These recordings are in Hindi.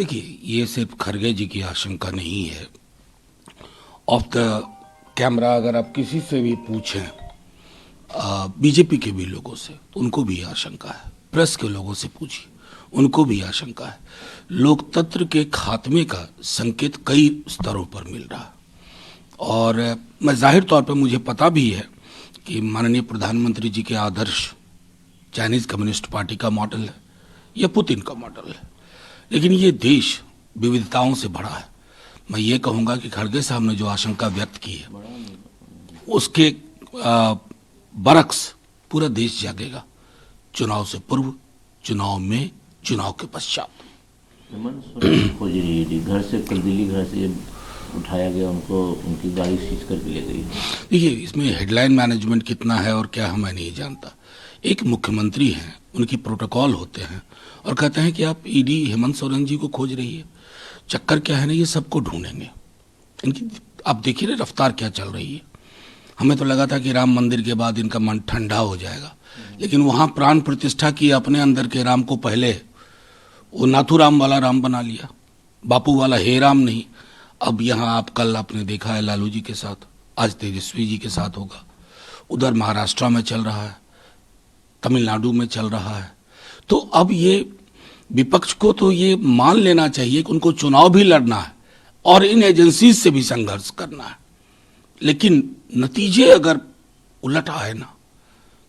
देखिए, ये सिर्फ खरगे जी की आशंका नहीं है। ऑफ द कैमरा अगर आप किसी से भी पूछें, बीजेपी के भी लोगों से, तो उनको भी आशंका है। प्रेस के लोगों से पूछिए, उनको भी आशंका है। लोकतंत्र के खात्मे का संकेत कई स्तरों पर मिल रहा है। और मैं जाहिर तौर पर मुझे पता भी है कि माननीय प्रधानमंत्री जी के आदर्श चाइनीज कम्युनिस्ट पार्टी का मॉडल है या पुतिन का मॉडल है, लेकिन ये देश विविधताओं से भरा है। मैं ये कहूँगा कि खड़गे साहब ने जो आशंका व्यक्त की है, उसके बरक्स पूरा देश जागेगा। चुनाव से पूर्व, चुनाव में, चुनाव के पश्चात। खोज रही है घर से, कल दिल्ली घर से उठाया गया, उनको उनकी गाड़ी सीज करके ले गई। देखिए, इसमें हेडलाइन मैनेजमेंट कितना है और क्या है मैं नहीं जानता। एक मुख्यमंत्री हैं, उनकी प्रोटोकॉल होते हैं और कहते हैं कि आप ईडी हेमंत सोरेन जी को खोज रही है। चक्कर क्या है ना, ये सबको ढूंढेंगे। इनकी आप देखिए ना रफ्तार क्या चल रही है। हमें तो लगा था कि राम मंदिर के बाद इनका मन ठंडा हो जाएगा, लेकिन वहां प्राण प्रतिष्ठा की अपने अंदर के राम को पहले वो नाथूराम वाला राम बना लिया, बापू वाला हे राम नहीं। अब यहाँ आप कल आपने देखा है लालू जी के साथ, आज तेजस्वी जी के साथ होगा। उधर महाराष्ट्र में चल रहा है, तमिलनाडु में चल रहा है। तो अब ये विपक्ष को तो ये मान लेना चाहिए कि उनको चुनाव भी लड़ना है और इन एजेंसीज से भी संघर्ष करना है, लेकिन नतीजे अगर उलट आए ना,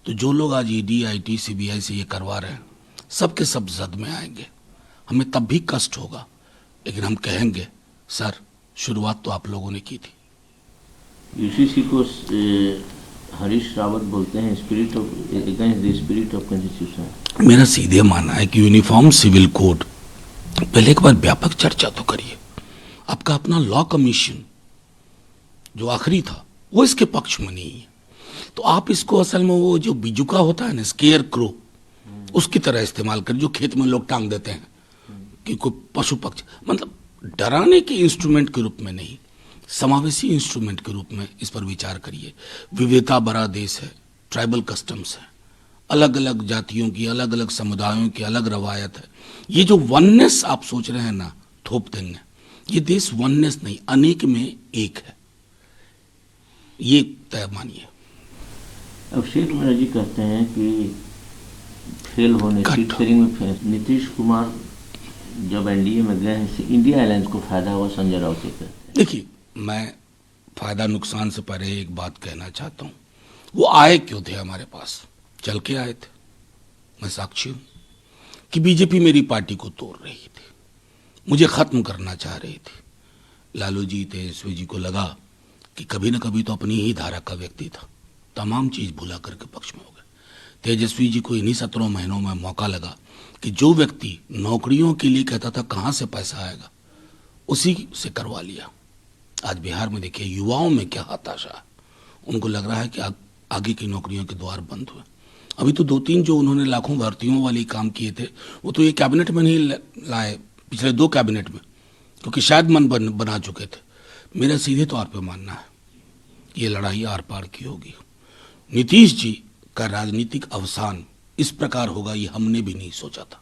तो जो लोग आज ईडी, आईटी, सीबीआई से ये करवा रहे हैं, सबके सब जद में आएंगे। हमें तब भी कष्ट होगा, लेकिन हम कहेंगे सर, शुरुआत तो आप लोगों ने की थी। यूसीसी को हरीश रावत बोलते हैं spirit of against the spirit of constitution. मेरा सीधे मानना है कि यूनिफॉर्म सिविल कोड पहले एक बार व्यापक चर्चा तो करिए। आपका अपना लॉ कमीशन जो आखिरी था वो इसके पक्ष में नहीं है, तो आप इसको असल में वो जो बिजुका होता है ना, स्केयर क्रो, उसकी तरह इस्तेमाल करिए, जो खेत में लोग टांग देते हैं कि कोई पशु पक्षी, मतलब डराने के इंस्ट्रूमेंट के रूप में नहीं, समावेशी इंस्ट्रूमेंट के रूप में इस पर विचार करिए। विविधता बड़ा देश है, ट्राइबल कस्टम्स है, अलग अलग जातियों की, अलग अलग समुदायों की अलग रवायत है। ये जो वननेस आप सोच रहे हैं ना, थोप देंगे, ये देश वननेस नहीं, अनेक में एक है, ये तय मानिए। अभिषेक बनर्जी कहते हैं कि फेल होने सीट शेयरिंग में नीतीश कुमार जब एनडीए में गए हैं, इंडिया अलायंस को फायदा हुआ, संजय राउत कहते हैं। देखिए, मैं फायदा नुकसान से परे एक बात कहना चाहता हूँ। वो आए क्यों थे हमारे पास? चल के आए थे। मैं साक्षी हूँ कि बीजेपी मेरी पार्टी को तोड़ रही थी, मुझे खत्म करना चाह रही थी। लालू जी, तेजस्वी जी को लगा कि कभी न कभी तो अपनी ही धारा का व्यक्ति था, तमाम चीज भुला करके पक्ष में हो गए। तेजस्वी जी को इन्हीं 17 महीनों में मौका लगा कि जो व्यक्ति नौकरियों के लिए कहता था कहां से पैसा आएगा, उसी से करवा लिया। आज बिहार में देखिए युवाओं में क्या हताशा है, उनको लग रहा है कि आगे की नौकरियों के द्वार बंद हुए। अभी तो 2-3 जो उन्होंने लाखों भर्तियों वाली काम किए थे, वो तो ये कैबिनेट में नहीं लाए, पिछले 2 कैबिनेट में, क्योंकि शायद मन बना चुके थे। मेरा सीधे तौर पर मानना है ये लड़ाई आर पार की होगी। नीतीश जी का राजनीतिक अवसान इस प्रकार होगा ये हमने भी नहीं सोचा था।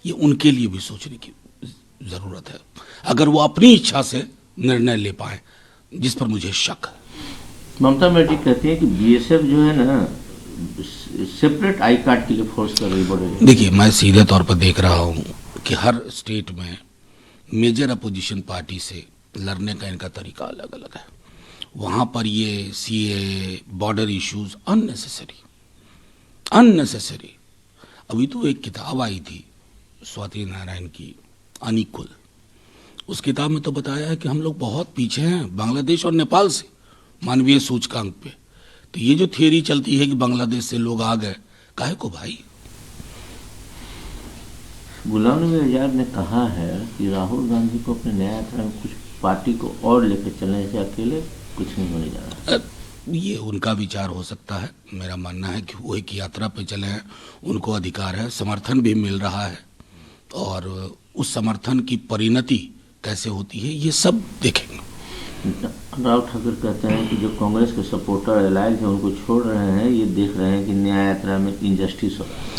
ये उनके लिए भी सोचने की जरूरत है, अगर वो अपनी इच्छा से निर्णय ले पाए, जिस पर मुझे शक है। ममता बनर्जी कहती है कि बीएसएफ जो है ना, सेपरेट आई कार्ड के लिए फोर्स कर रही है। देखिए, मैं सीधे तौर पर देख रहा हूँ कि हर स्टेट में मेजर अपोजिशन पार्टी से लड़ने का इनका तरीका अलग अलग है। वहां पर ये सीए, बॉर्डर इश्यूज अननेसेसरी। अभी तो एक किताब आई थी स्वाति नारायण की, अनिकुल, उस किताब में तो बताया है कि हम लोग बहुत पीछे हैं बांग्लादेश और नेपाल से मानवीय सूचकांक पे। तो ये जो थियरी चलती है कि बांग्लादेश से लोग आ गए, काहे को भाई? गुलाम नबी आजाद ने कहा है कि राहुल गांधी को अपने नया यात्रा में कुछ पार्टी को और लेकर चलने से अकेले कुछ नहीं होने जा रहा। ये उनका विचार हो सकता है। मेरा मानना है कि वो एक यात्रा पे चले हैं, उनको अधिकार है, समर्थन भी मिल रहा है, और उस समर्थन की परिणति कैसे होती है ये सब देखेंगे। राव ठाकुर कहते हैं कि जो कांग्रेस के सपोर्टर एलायंस है उनको छोड़ रहे हैं, ये देख रहे हैं कि न्याय यात्रा में इनजस्टिस हो रहा है।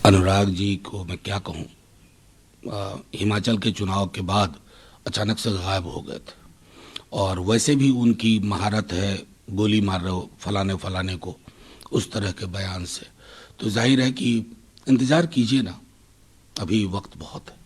अनुराग जी को मैं क्या कहूँ, हिमाचल के चुनाव के बाद अचानक से गायब हो गए थे। और वैसे भी उनकी महारत है, गोली मार रहे हो फलाने फलाने को, उस तरह के बयान से। तो जाहिर है कि इंतज़ार कीजिए ना, अभी वक्त बहुत है।